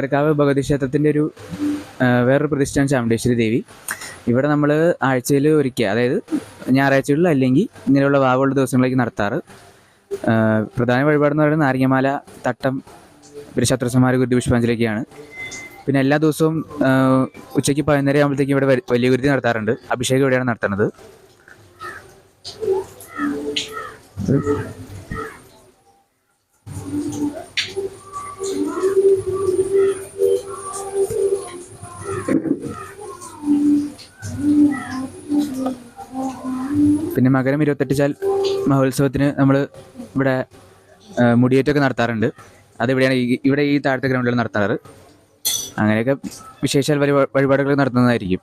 ചക്കരക്കാവ് ഭഗവതി ക്ഷേത്രത്തിൻ്റെ ഒരു വേറൊരു പ്രതിഷ്ഠയാണ് ചാമുണ്ടേശ്വരി ദേവി. ഇവിടെ നമ്മൾ ആഴ്ചയിൽ ഒരിക്കൽ, അതായത് ഞായറാഴ്ചകളിൽ അല്ലെങ്കിൽ ഇങ്ങനെയുള്ള വാവുള്ള ദിവസങ്ങളിലേക്ക് നടത്താറ്. പ്രധാന വഴിപാടെന്ന് പറയുന്നത് നാരങ്ങമാല, തട്ടം, പിന്നെ ശത്രുസംഹാര ഗുരുതി പുഷ്പാഞ്ജലിയൊക്കെയാണ്. പിന്നെ എല്ലാ ദിവസവും ഉച്ചയ്ക്ക് 11:30 ആകുമ്പോഴത്തേക്കും ഇവിടെ വലിയ ഗുരുതി നടത്താറുണ്ട്. അഭിഷേകം ഇവിടെയാണ് നടത്തുന്നത്. പിന്നെ മകരം 28 മഹോത്സവത്തിന് നമ്മൾ ഇവിടെ മുടിയേറ്റമൊക്കെ നടത്താറുണ്ട്. അതിവിടെയാണ്, ഇവിടെ ഈ താഴത്തെ ഗ്രൗണ്ടിൽ നടത്താറ്. അങ്ങനെയൊക്കെ വിശേഷാൽ വഴിപാടുകൾ നടത്തുന്നതായിരിക്കും.